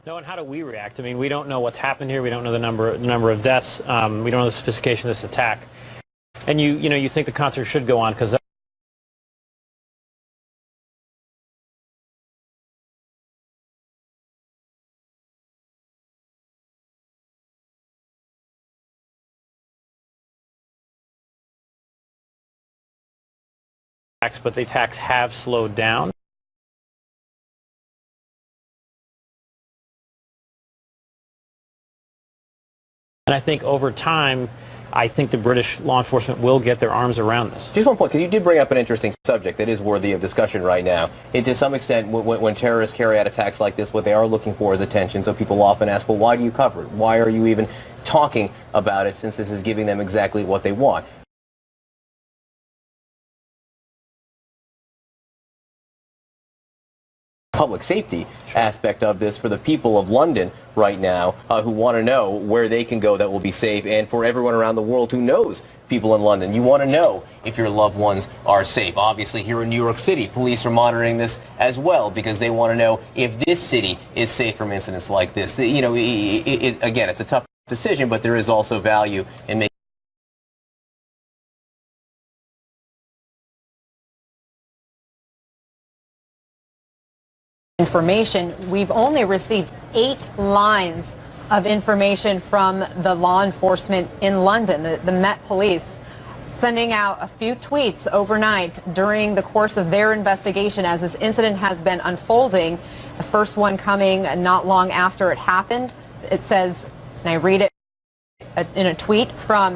No, and how do we react? I mean, we don't know what's happened here. We don't know the number of deaths. We don't know the sophistication of this attack. And you think the concert should go on because but the attacks have slowed down. And I think over time, I think the British law enforcement will get their arms around this. Just one point, because you did bring up an interesting subject that is worthy of discussion right now. And to some extent, when terrorists carry out attacks like this, what they are looking for is attention. So people often ask, well, why do you cover it? Why are you even talking about it, since this is giving them exactly what they want? Public safety aspect of this for the people of London right now who want to know where they can go that will be safe, and for everyone around the world who knows people in London. You want to know if your loved ones are safe. Obviously, here in New York City, police are monitoring this as well because they want to know if this city is safe from incidents like this. You know, again, it's a tough decision, but there is also value in making information. We've only received 8 lines of information from the law enforcement in London, the Met Police, sending out a few tweets overnight during the course of their investigation as this incident has been unfolding. The first one coming not long after it happened. It says, and I read it in a tweet from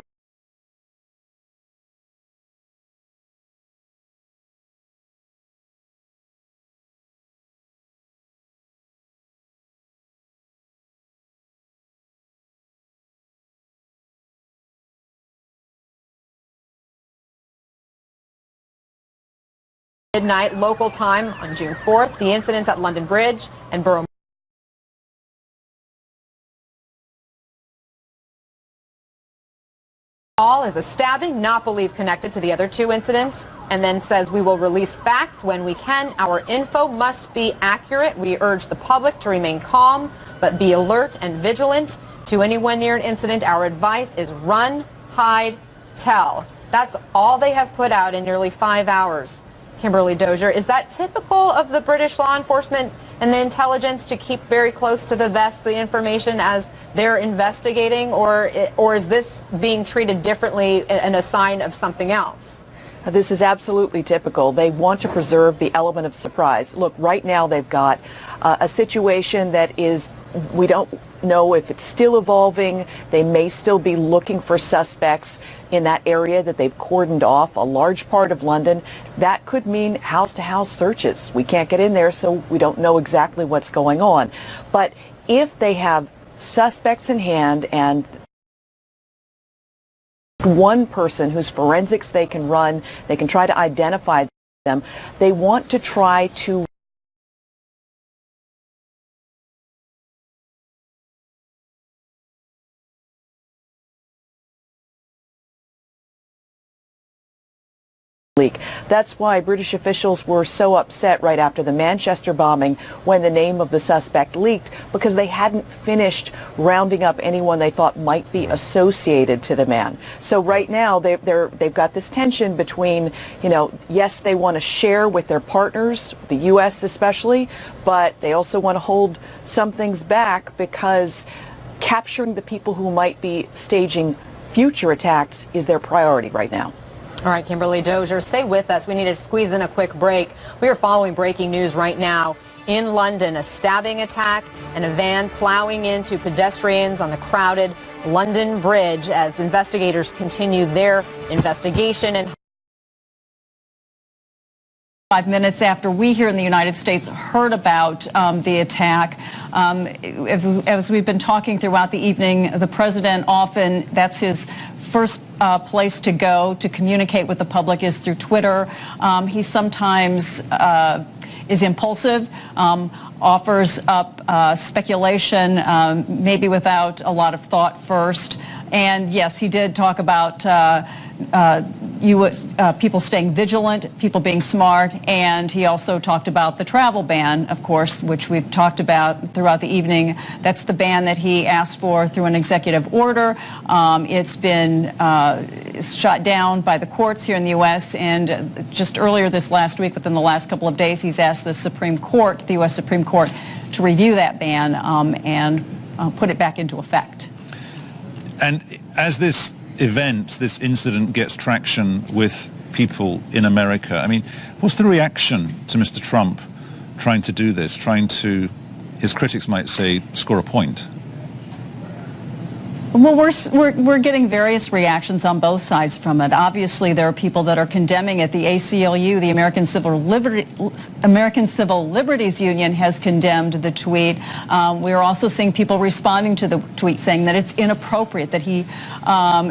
midnight local time on June 4th, the incidents at London Bridge and Borough Mall is a stabbing not believed connected to the other 2 incidents, and then says we will release facts when we can. Our info must be accurate. We urge the public to remain calm but be alert and vigilant to anyone near an incident. Our advice is run, hide, tell. That's all they have put out in nearly 5 hours. Kimberly Dozier, is that typical of the British law enforcement and the intelligence to keep very close to the vest the information as they're investigating, or is this being treated differently and a sign of something else? This is absolutely typical. They want to preserve the element of surprise. Look, right now they've got a situation that is, we don't know if it's still evolving. They may still be looking for suspects in that area that they've cordoned off, a large part of London. That could mean house-to-house searches. We can't get in there, so we don't know exactly what's going on. But if they have suspects in hand and one person whose forensics they can run, they can try to identify them, they want to try to leak. That's why British officials were so upset right after the Manchester bombing when the name of the suspect leaked, because they hadn't finished rounding up anyone they thought might be associated to the man. So right now they've got this tension between, you know, yes, they want to share with their partners, the U.S. especially, but they also want to hold some things back because capturing the people who might be staging future attacks is their priority right now. All right, Kimberly Dozier, stay with us. We need to squeeze in a quick break. We are following breaking news right now. In London, a stabbing attack and a van plowing into pedestrians on the crowded London Bridge as investigators continue their investigation. And 5 minutes after we here in the United States heard about the attack. As we've been talking throughout the evening, the president often, that's his first place to go to communicate with the public is through Twitter. He sometimes is impulsive, offers up speculation, maybe without a lot of thought first. And yes, he did talk about people staying vigilant, people being smart, and he also talked about the travel ban, of course, which we've talked about throughout the evening. That's the ban that he asked for through an executive order. It's been shot down by the courts here in the U.S., and just earlier this last week, within the last couple of days, he's asked the Supreme Court, the U.S. Supreme Court, to review that ban and put it back into effect. And as this incident gets traction with people in America, I mean, what's the reaction to Mr. Trump trying to do this, trying to, his critics might say, score a point? Well, we're getting various reactions on both sides from it. Obviously, there are people that are condemning it. The ACLU, the American Civil Liberties Union, has condemned the tweet. We are also seeing people responding to the tweet saying that it's inappropriate, that he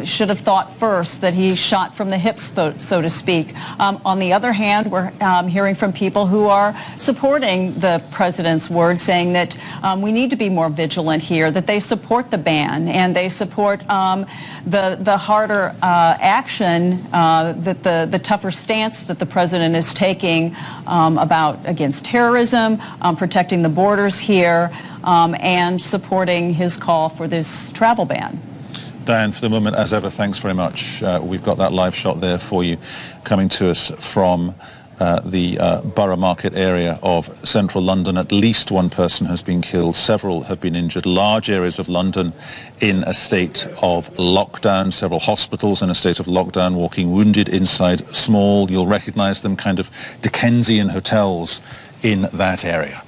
should have thought first, that he shot from the hips, so to speak. On the other hand, we're hearing from people who are supporting the president's words, saying that we need to be more vigilant here, that they support the ban, and they support the harder action, that the tougher stance that the president is taking against terrorism, protecting the borders here, and supporting his call for this travel ban. Diane, for the moment, as ever, thanks very much. We've got that live shot there for you coming to us from the Borough Market area of central London. At least one person has been killed. Several have been injured. Large areas of London in a state of lockdown. Several hospitals in a state of lockdown, walking wounded inside small, you'll recognize them, kind of Dickensian hotels in that area.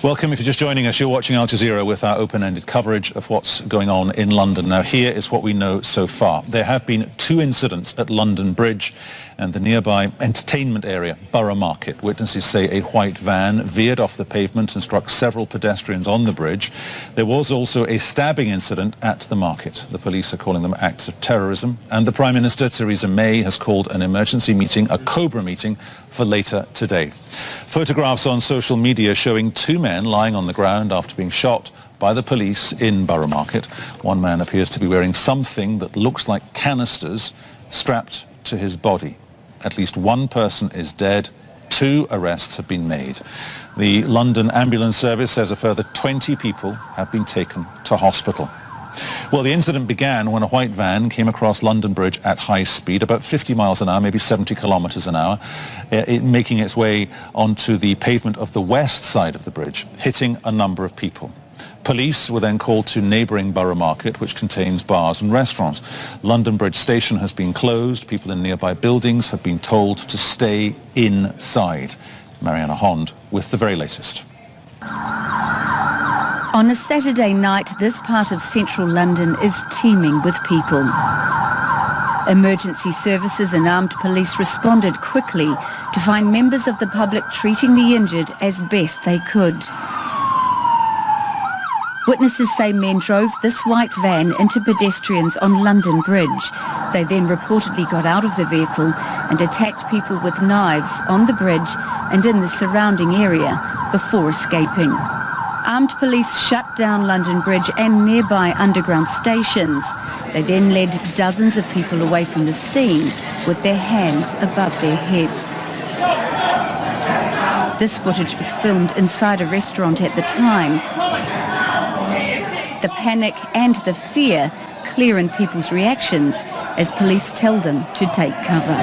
Welcome. If you're just joining us, you're watching Al Jazeera with our open-ended coverage of what's going on in London. Now, here is what we know so far. There have been 2 incidents at London Bridge and the nearby entertainment area, Borough Market. Witnesses say a white van veered off the pavement and struck several pedestrians on the bridge. There was also a stabbing incident at the market. The police are calling them acts of terrorism. And the Prime Minister, Theresa May, has called an emergency meeting, a Cobra meeting, for later today. Photographs on social media showing 2 men lying on the ground after being shot by the police in Borough Market. One man appears to be wearing something that looks like canisters strapped to his body. At least 1 person is dead. 2 arrests have been made. The London Ambulance Service says a further 20 people have been taken to hospital. Well, the incident began when a white van came across London Bridge at high speed, about 50 miles an hour, maybe 70 kilometers an hour, making its way onto the pavement of the west side of the bridge, hitting a number of people. Police were then called to neighbouring Borough Market, which contains bars and restaurants. London Bridge Station has been closed. People in nearby buildings have been told to stay inside. Mariana Hond with the very latest. On a Saturday night, this part of central London is teeming with people. Emergency services and armed police responded quickly to find members of the public treating the injured as best they could. Witnesses say men drove this white van into pedestrians on London Bridge. They then reportedly got out of the vehicle and attacked people with knives on the bridge and in the surrounding area before escaping. Armed police shut down London Bridge and nearby underground stations. They then led dozens of people away from the scene with their hands above their heads. This footage was filmed inside a restaurant at the time. The panic and the fear clear in people's reactions as police tell them to take cover.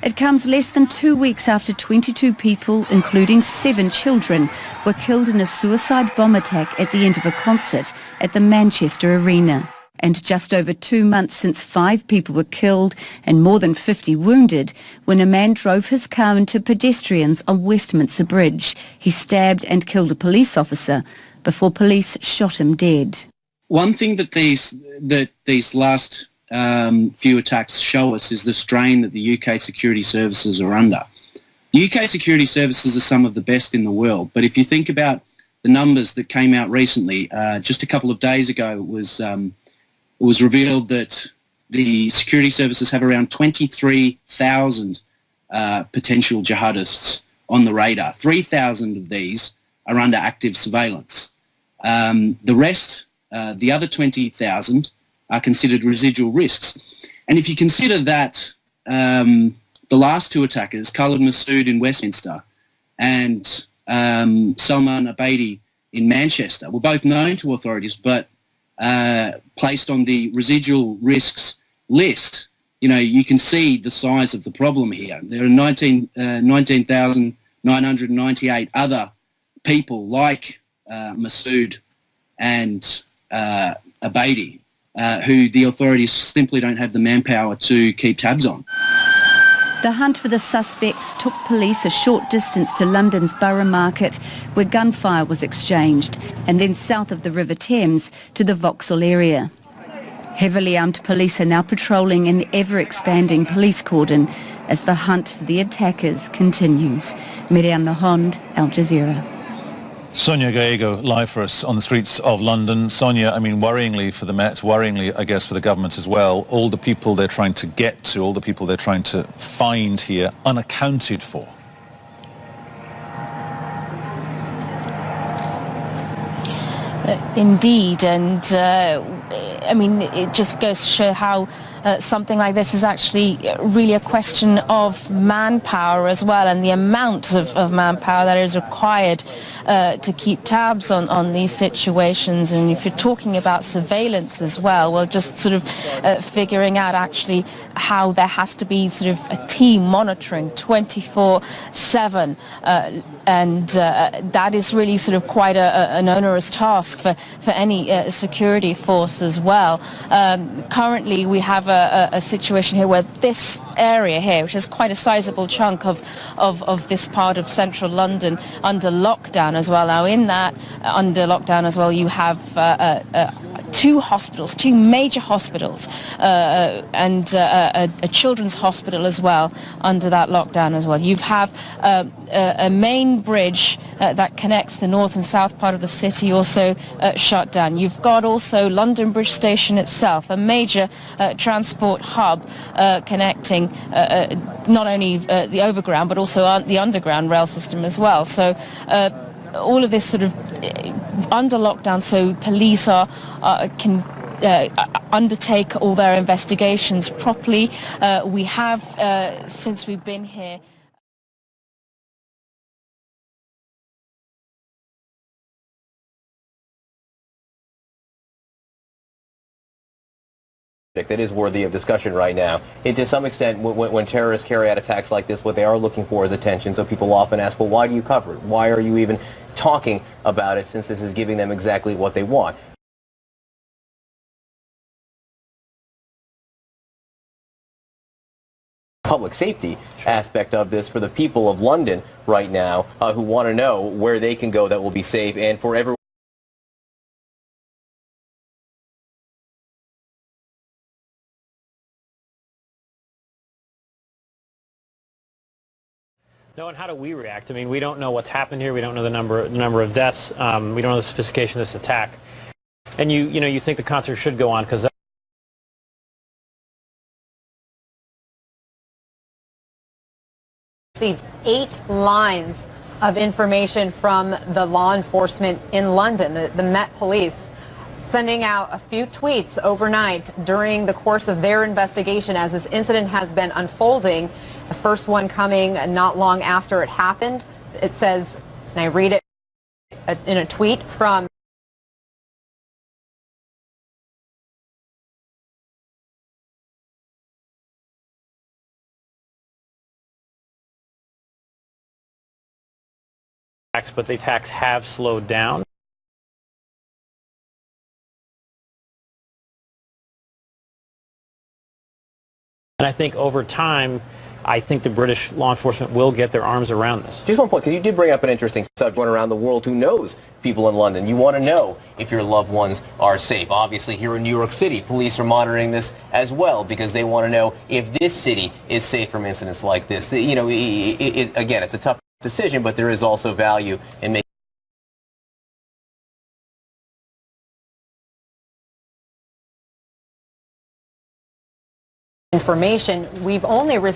It comes less than 2 weeks after 22 people, including 7 children, were killed in a suicide bomb attack at the end of a concert at the Manchester Arena. And just over 2 months since 5 people were killed and more than 50 wounded when a man drove his car into pedestrians on Westminster Bridge. He stabbed and killed a police officer before police shot him dead. One thing that these last few attacks show us is the strain that the UK security services are under. The UK security services are some of the best in the world, but if you think about the numbers that came out recently, just a couple of days ago it was revealed that the security services have around 23,000 potential jihadists on the radar. 3,000 of these are under active surveillance. The rest The other 20,000 are considered residual risks. And if you consider that the last two attackers, Khalid Masood in Westminster and Salman Abedi in Manchester, were both known to authorities but placed on the residual risks list, you can see the size of the problem here. There are 19,998 other people like Masood and Abedi who the authorities simply don't have the manpower to keep tabs on. The hunt for the suspects took police a short distance to London's Borough Market, where gunfire was exchanged, and then south of the River Thames to the Vauxhall area. Heavily armed police are now patrolling an ever-expanding police cordon as the hunt for the attackers continues. Miriam Nahond, Al Jazeera. Sonia Gallego live for us on the streets of London. Sonia, worryingly for the Met, worryingly, I guess, for the government as well, all the people they're trying to get to, all the people they're trying to find here, unaccounted for. Indeed, and it just goes to show how something like this is actually really a question of manpower as well, and the amount of manpower that is required to keep tabs on these situations. And if you're talking about surveillance as well, just sort of figuring out actually how there has to be sort of a team monitoring 24/7, and that is really sort of quite an onerous task for any security force as well. Currently we have a situation here where this area here, which is quite a sizable chunk of this part of central London, under lockdown as well. Now in that under lockdown as well, you have two major hospitals, and a children's hospital as well under that lockdown as well. You have a main bridge that connects the north and south part of the city also shut down. You've got also London Bridge Station itself, a major transport hub connecting not only the overground but also the underground rail system as well. So all of this sort of under lockdown, so police can undertake all their investigations properly. We have, since we've been here, that is worthy of discussion right now. And to some extent, when terrorists carry out attacks like this, what they are looking for is attention. So people often ask, well, why do you cover it? Why are you even talking about it, since this is giving them exactly what they want? Public safety aspect of this for the people of London right now who want to know where they can go that will be safe, and for everyone. No, and how do we react? We don't know what's happened here. We don't know the number of deaths. We don't know the sophistication of this attack. And you think the concert should go on because received 8 lines of information from the law enforcement in London, the Met Police, sending out a few tweets overnight during the course of their investigation as this incident has been unfolding. The first one coming not long after it happened. It says, and I read it in a tweet from but the attacks have slowed down. And I think over time, I think the British law enforcement will get their arms around this. Just one point, because you did bring up an interesting subject around the world who knows people in London. You want to know if your loved ones are safe. Obviously, here in New York City, police are monitoring this as well because they want to know if this city is safe from incidents like this. Again, it's a tough decision, but there is also value in making information. We've only received